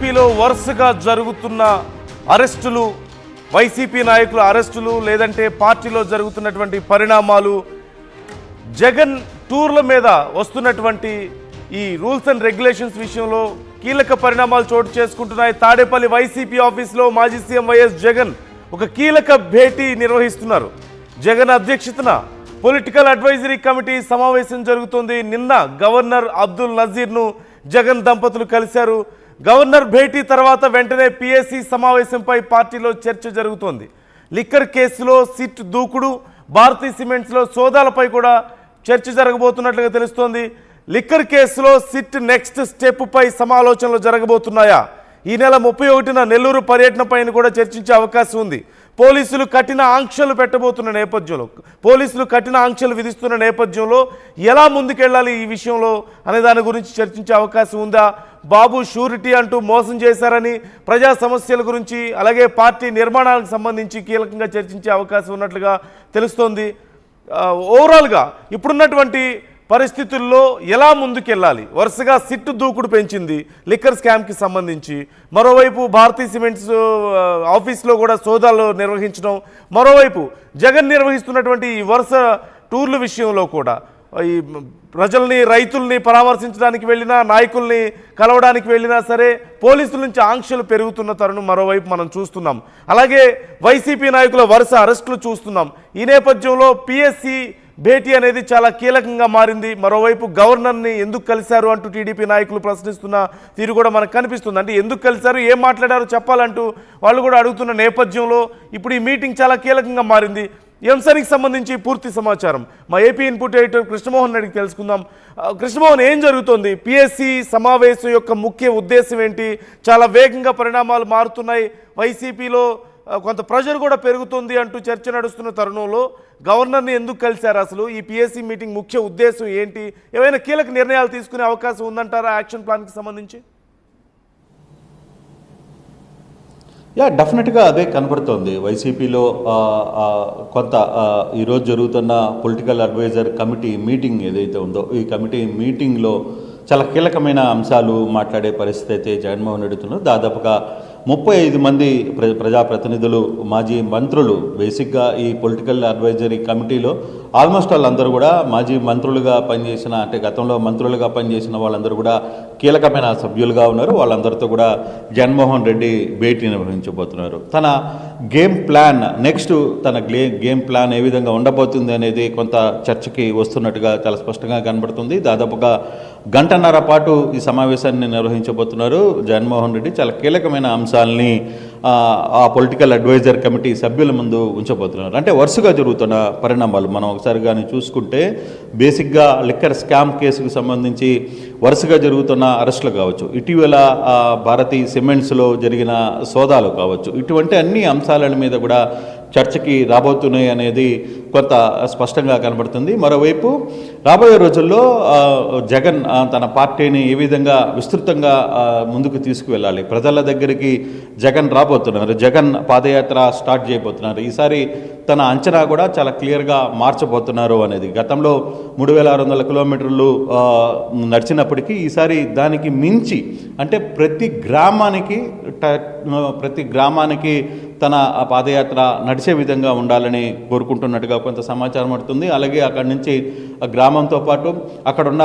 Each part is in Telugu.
ఏపీలో వరుసగా జరుగుతున్న అరెస్టులు, వైసీపీ నాయకుల అరెస్టులు, లేదంటే పార్టీలో జరుగుతున్నటువంటి పరిణామాలు, జగన్ టూర్ల మీద వస్తున్నటువంటి ఈ రూల్స్ అండ్ రెగ్యులేషన్స్ విషయంలో కీలక పరిణామాలు చోటు చేసుకుంటున్నాయి. తాడేపల్లి వైసీపీ ఆఫీసులో మాజీ సీఎం వైఎస్ జగన్ ఒక కీలక భేటీ నిర్వహిస్తున్నారు. జగన్ అధ్యక్షతన పొలిటికల్ అడ్వైజరీ కమిటీ సమావేశం జరుగుతుంది. నిన్న గవర్నర్ అబ్దుల్ నజీర్ను జగన్ దంపతులు కలిశారు. గవర్నర్ భేటీ తర్వాత వెంటనే పిఎస్సి సమావేశంపై పార్టీలో చర్చ జరుగుతోంది. లిక్కర్ కేసులో సిట్ దూకుడు, భారతీ సిమెంట్స్లో సోదాలపై కూడా చర్చ జరగబోతున్నట్లుగా తెలుస్తోంది. లిక్కర్ కేసులో సిట్ నెక్స్ట్ స్టెప్ పై సమాలోచనలు జరగబోతున్నాయా? ఈ నెల 31న నెల్లూరు పర్యటన పైన కూడా చర్చించే అవకాశం ఉంది. పోలీసులు కఠిన ఆంక్షలు పెట్టబోతున్న నేపథ్యంలో, పోలీసులు కఠిన ఆంక్షలు విధిస్తున్న నేపథ్యంలో ఎలా ముందుకెళ్ళాలి ఈ విషయంలో అనే దాని గురించి చర్చించే అవకాశం ఉందా? బాబు షూరిటీ అంటూ మోసం చేశారని ప్రజా సమస్యల గురించి, అలాగే పార్టీ నిర్మాణాలకు సంబంధించి కీలకంగా చర్చించే అవకాశం ఉన్నట్లుగా తెలుస్తోంది. ఓవరాల్గా ఇప్పుడున్నటువంటి పరిస్థితుల్లో ఎలా ముందుకెళ్ళాలి? వరుసగా సిట్టు దూకుడు పెంచింది లిక్కర్ స్కామ్కి సంబంధించి. మరోవైపు భారతీ సిమెంట్స్ ఆఫీస్లో కూడా సోదాలు నిర్వహించడం, మరోవైపు జగన్ నిర్వహిస్తున్నటువంటి ఈ వరుస టూర్ల విషయంలో కూడా ఈ ప్రజల్ని, రైతుల్ని పరామర్శించడానికి వెళ్ళినా, నాయకుల్ని కలవడానికి వెళ్ళినా సరే పోలీసుల నుంచి ఆంక్షలు పెరుగుతున్న తరుణం మరోవైపు మనం చూస్తున్నాం. అలాగే వైసీపీ నాయకుల వరుస అరెస్టులు చూస్తున్నాం. ఈ నేపథ్యంలో పిఎస్సి భేటీ అనేది చాలా కీలకంగా మారింది. మరోవైపు గవర్నర్ని ఎందుకు కలిశారు అంటూ టీడీపీ నాయకులు ప్రశ్నిస్తున్న తీరు కూడా మనకు కనిపిస్తుంది. అంటే ఎందుకు కలిశారు, ఏం మాట్లాడారు చెప్పాలంటూ వాళ్ళు కూడా అడుగుతున్న నేపథ్యంలో ఇప్పుడు ఈ మీటింగ్ చాలా కీలకంగా మారింది. ఈ అంశానికి సంబంధించి పూర్తి సమాచారం మా ఏపీ ఇన్పుట్ ఎడిటర్ కృష్ణమోహన్ రెడ్డికి తెలుసుకుందాం. కృష్ణమోహన్, ఏం జరుగుతోంది? పిఎస్సి సమావేశం యొక్క ముఖ్య ఉద్దేశం ఏంటి? చాలా వేగంగా పరిణామాలు మారుతున్నాయి. వైసీపీలో కొంత ప్రెషర్ కూడా పెరుగుతుంది అంటూ చర్చ నడుస్తున్న తరుణంలో గవర్నర్ని ఎందుకు కలిశారు? అసలు ఈ పిఎస్సి మీటింగ్ ముఖ్య ఉద్దేశం ఏంటి? ఏమైనా కీలక నిర్ణయాలు తీసుకునే అవకాశం ఉందంటారా యాక్షన్ ప్లాన్కి సంబంధించి? డెఫినెట్గా అదే కనపడుతోంది. వైసీపీలో కొంత ఈరోజు జరుగుతున్న పొలిటికల్ అడ్వైజర్ కమిటీ మీటింగ్ ఏదైతే ఉందో, ఈ కమిటీ మీటింగ్లో చాలా కీలకమైన అంశాలు మాట్లాడే పరిస్థితి అయితే జగన్మోహన్ రెడ్డి ఉన్నారు. దాదాపుగా 35 మంది ప్రజాప్రతినిధులు, మాజీ మంత్రులు, బేసిక్గా ఈ పొలిటికల్ అడ్వైజరీ కమిటీలో ఆల్మోస్ట్ వాళ్ళందరూ కూడా మాజీ మంత్రులుగా పనిచేసిన, అంటే గతంలో మంత్రులుగా పనిచేసిన వాళ్ళందరూ కూడా కీలకమైన సభ్యులుగా ఉన్నారు. వాళ్ళందరితో కూడా జగన్మోహన్ రెడ్డి భేటీ నిర్వహించబోతున్నారు. తన గేమ్ ప్లాన్, నెక్స్ట్ తన గేమ్ ప్లాన్ ఏ విధంగా ఉండబోతుంది అనేది కొంత చర్చకి వస్తున్నట్టుగా చాలా స్పష్టంగా కనబడుతుంది. దాదాపుగా గంటన్నర పాటు ఈ సమావేశాన్ని నిర్వహించబోతున్నారు జగన్మోహన్ రెడ్డి. చాలా కీలకమైన అంశాలని ఆ పొలిటికల్ అడ్వైజర్ కమిటీ సభ్యుల ముందు ఉంచబోతున్నారు. అంటే వరుసగా జరుగుతున్న పరిణామాలు మనం ఒకసారి కానీ చూసుకుంటే, బేసిక్గా లిక్కర్ స్కామ్ కేసుకు సంబంధించి వరుసగా జరుగుతున్న అరెస్టులు కావచ్చు, ఇటీవల భారతీ సిమెంట్స్లో జరిగిన సోదాలు కావచ్చు, ఇటువంటి అన్ని అంశాల మీద కూడా చర్చకి రాబోతున్నాయి అనేది కొంత స్పష్టంగా కనబడుతుంది. మరోవైపు రాబోయే రోజుల్లో జగన్ తన పార్టీని ఏ విధంగా విస్తృతంగా ముందుకు తీసుకువెళ్ళాలి, ప్రజల దగ్గరికి జగన్ రాబోతున్నారు, జగన్ పాదయాత్ర స్టార్ట్ చేయబోతున్నారు. ఈసారి తన అంచనా కూడా చాలా క్లియర్గా మార్చబోతున్నారు అనేది. గతంలో 3600 కిలోమీటర్లు నడిచినప్పటికీ ఈసారి దానికి మించి, అంటే ప్రతి గ్రామానికి తన పాదయాత్ర నడిచే విధంగా ఉండాలని కోరుకుంటున్నట్టుగా కొంత సమాచారం పడుతుంది. అలాగే అక్కడి నుంచి గ్రామంతో పాటు అక్కడున్న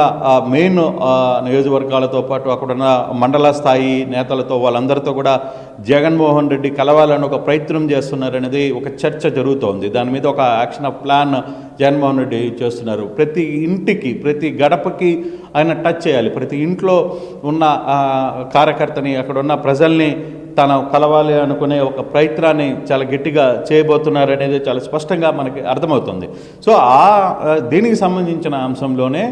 మెయిన్ నియోజకవర్గాలతో పాటు అక్కడున్న మండల స్థాయి నేతలతో, వాళ్ళందరితో కూడా జగన్మోహన్ రెడ్డి కలవాలని ఒక ప్రయత్నం చేస్తున్నారనేది ఒక చర్చ జరుగుతోంది. దాని మీద ఒక యాక్షన్ ప్లాన్ జగన్మోహన్ రెడ్డి చేస్తున్నారు. ప్రతి ఇంటికి, ప్రతి గడపకి ఆయన టచ్ చేయాలి. ప్రతి ఇంట్లో ఉన్న కార్యకర్తని, అక్కడ ఉన్న ప్రజల్ని తను కలవాలి అనుకునే ఒక ప్రయత్నాన్ని చాలా గట్టిగా చేయబోతున్నారనేది చాలా స్పష్టంగా మనకి అర్థమవుతుంది. సో దీనికి సంబంధించిన అంశంలోనే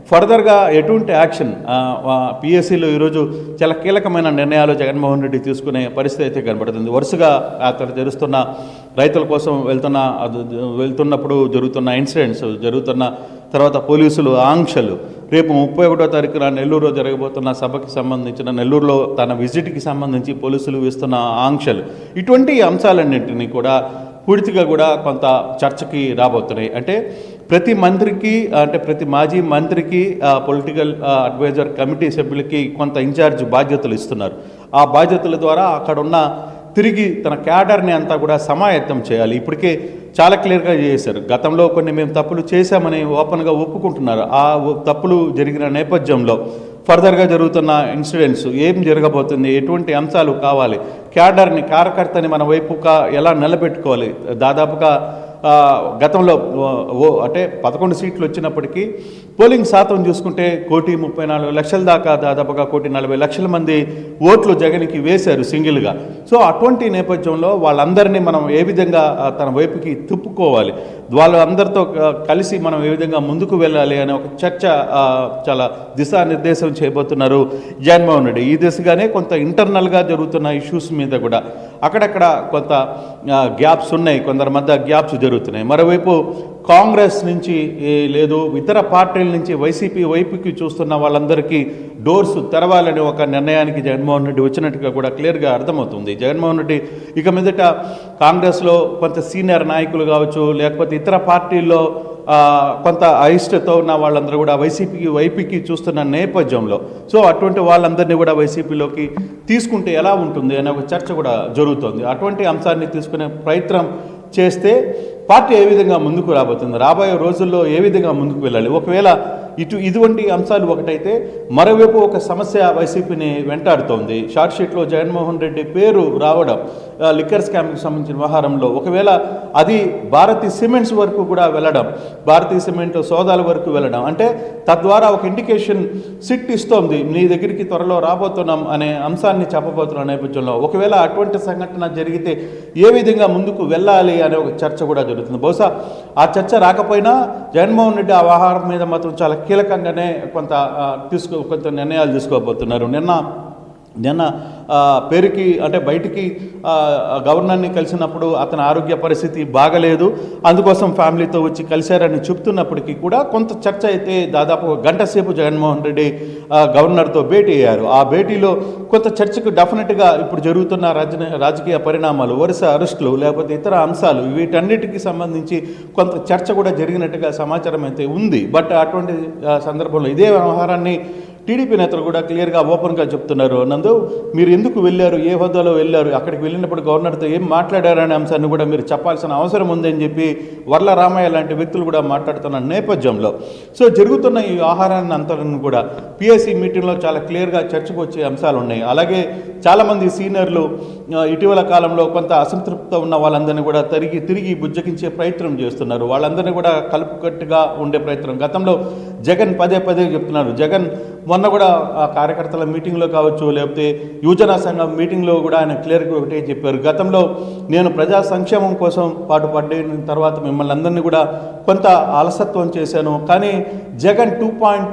ఫర్దర్గా ఎటువంటి యాక్షన్ పిఎస్సిలో ఈరోజు చాలా కీలకమైన నిర్ణయాలు జగన్మోహన్ రెడ్డి తీసుకునే పరిస్థితి అయితే కనబడుతుంది. వరుసగా అక్కడ జరుగుతున్న రైతుల కోసం వెళ్తున్నప్పుడు జరుగుతున్న ఇన్సిడెంట్స్, జరుగుతున్న తర్వాత పోలీసులు ఆంక్షలు, రేపు 31వ తారీఖున నెల్లూరులో జరగబోతున్న సభకి సంబంధించిన, నెల్లూరులో తన విజిట్కి సంబంధించి పోలీసులు వేస్తున్న ఆంక్షలు, ఇటువంటి అంశాలన్నింటినీ కూడా పూర్తిగా కూడా కొంత చర్చకి రాబోతున్నాయి. అంటే ప్రతి మంత్రికి అంటే ప్రతి మాజీ మంత్రికి పొలిటికల్ అడ్వైజర్ కమిటీ సభ్యులకి కొంత ఇన్ఛార్జ్ బాధ్యతలు ఇస్తున్నారు. ఆ బాధ్యతల ద్వారా అక్కడున్న తిరిగి తన క్యాడర్ని అంతా కూడా సమాయత్తం చేయాలి. ఇప్పటికే చాలా క్లియర్గా చేశారు. గతంలో కొన్ని మేము తప్పులు చేశామని ఓపెన్గా ఒప్పుకుంటున్నారు. ఆ తప్పులు జరిగిన నేపథ్యంలో ఫర్దర్గా జరుగుతున్న ఇన్సిడెంట్స్ ఏం జరగబోతుంది, ఎటువంటి అంశాలు కావాలి, క్యాడర్ని కార్యకర్తని మన వైపుగా ఎలా నిలబెట్టుకోవాలి. దాదాపుగా గతంలో అంటే 11 సీట్లు వచ్చినప్పటికీ పోలింగ్ శాతం చూసుకుంటే 1,34,00,000 దాకా దాదాపుగా 1,40,00,000 మంది ఓట్లు జగన్కి వేశారు సింగిల్గా. సో అటువంటి నేపథ్యంలో వాళ్ళందరినీ మనం ఏ విధంగా తన వైపుకి తిప్పుకోవాలి, వాళ్ళందరితో కలిసి మనం ఏ విధంగా ముందుకు వెళ్ళాలి అనే ఒక చర్చ చాలా దిశానిర్దేశం చేయబోతున్నారు జగన్మోహన్ రెడ్డి. ఈ దిశగానే కొంత ఇంటర్నల్గా జరుగుతున్న ఇష్యూస్ మీద కూడా అక్కడక్కడ కొంత గ్యాప్స్ ఉన్నాయి, కొందరి మధ్య గ్యాప్స్ జరుగుతున్నాయి. మరోవైపు కాంగ్రెస్ నుంచి లేదు ఇతర పార్టీల నుంచి వైసీపీ వైపుకి చూస్తున్న వాళ్ళందరికీ డోర్స్ తెరవాలని ఒక నిర్ణయానికి జగన్మోహన్ రెడ్డి వచ్చినట్టుగా కూడా క్లియర్గా అర్థమవుతుంది. జగన్మోహన్ రెడ్డి ఇక మీదట కాంగ్రెస్లో కొంత సీనియర్ నాయకులు కావచ్చు, లేకపోతే ఇతర పార్టీల్లో కొంత అయిష్టతో ఉన్న వాళ్ళందరూ కూడా వైపీకి చూస్తున్న నేపథ్యంలో సో అటువంటి వాళ్ళందరినీ కూడా వైసీపీలోకి తీసుకుంటే ఎలా ఉంటుంది అనే ఒక చర్చ కూడా జరుగుతుంది. అటువంటి అంశాన్ని తీసుకునే ప్రయత్నం చేస్తే పార్టీ ఏ విధంగా ముందుకు రాబోతుంది, రాబోయే రోజుల్లో ఏ విధంగా ముందుకు వెళ్ళాలి. ఒకవేళ ఇటువంటి అంశాలు ఒకటైతే మరోవైపు ఒక సమస్య వైసీపీని వెంటాడుతోంది. షార్ట్ షీట్లో జగన్మోహన్ రెడ్డి పేరు రావడం లిక్కర్ స్కామ్కి సంబంధించిన వ్యవహారంలో ఒకవేళ అది భారతీ సిమెంట్స్ వరకు కూడా వెళ్ళడం, భారతీ సిమెంట్ సోదాల వరకు వెళ్ళడం అంటే తద్వారా ఒక ఇండికేషన్ సిట్ ఇస్తోంది, నీ దగ్గరికి త్వరలో రాబోతున్నాం అనే అంశాన్ని చెప్పబోతున్న నేపథ్యంలో ఒకవేళ అటువంటి సంఘటన జరిగితే ఏ విధంగా ముందుకు వెళ్ళాలి అనే ఒక చర్చ కూడా జరుగుతుంది. బహుశా ఆ చర్చ రాకపోయినా జగన్మోహన్ రెడ్డి ఆ వ్యవహారం మీద మాత్రం చాలా కీలకంగానే కొంత నిర్ణయాలు తీసుకోబోతున్నారు. నిన్న పేరుకి అంటే బయటికి గవర్నర్ని కలిసినప్పుడు అతని ఆరోగ్య పరిస్థితి బాగలేదు, అందుకోసం ఫ్యామిలీతో వచ్చి కలిశారని చెప్తున్నప్పటికీ కూడా కొంత చర్చ అయితే దాదాపు ఒక గంట సేపు జగన్మోహన్ రెడ్డి గవర్నర్తో భేటీ అయ్యారు. ఆ భేటీలో కొంత చర్చకు డెఫినెట్గా ఇప్పుడు జరుగుతున్న రాజకీయ పరిణామాలు, వరుస అరెస్టులు, లేకపోతే ఇతర అంశాలు వీటన్నిటికీ సంబంధించి కొంత చర్చ కూడా జరిగినట్టుగా సమాచారం అయితే ఉంది. బట్ అటువంటి సందర్భంలో ఇదే వ్యవహారాన్ని టీడీపీ నేతలు కూడా క్లియర్గా ఓపెన్గా చెప్తున్నారు. నందు మీరు ఎందుకు వెళ్ళారు, ఏ హోదాలో వెళ్ళారు, అక్కడికి వెళ్ళినప్పుడు గవర్నర్తో ఏం మాట్లాడారనే అంశాన్ని కూడా మీరు చెప్పాల్సిన అవసరం ఉందని చెప్పి వర్ల రామయ్య లాంటి వ్యక్తులు కూడా మాట్లాడుతున్న నేపథ్యంలో సో జరుగుతున్న ఈ వ్యవహారాన్ని అంతను కూడా పిఎస్సి మీటింగ్లో చాలా క్లియర్గా చర్చకు వచ్చే అంశాలు ఉన్నాయి. అలాగే చాలామంది సీనియర్లు ఇటీవల కాలంలో కొంత అసంతృప్తితో ఉన్న వాళ్ళందరినీ కూడా తిరిగి బుజ్జగించే ప్రయత్నం చేస్తున్నారు. వాళ్ళందరినీ కూడా కలుపుకట్టుగా ఉండే ప్రయత్నం గతంలో జగన్ పదే చెప్తున్నారు. జగన్ మొన్న కూడా ఆ కార్యకర్తల మీటింగ్లో కావచ్చు, లేకపోతే యువజన సంఘం మీటింగ్లో కూడా ఆయన క్లియర్గా ఒకటే చెప్పారు, గతంలో నేను ప్రజా సంక్షేమం కోసం పాటుపడిన తర్వాత మిమ్మల్ని అందరినీ కూడా కొంత అలసత్వం చేశాను, కానీ జగన్ 2.0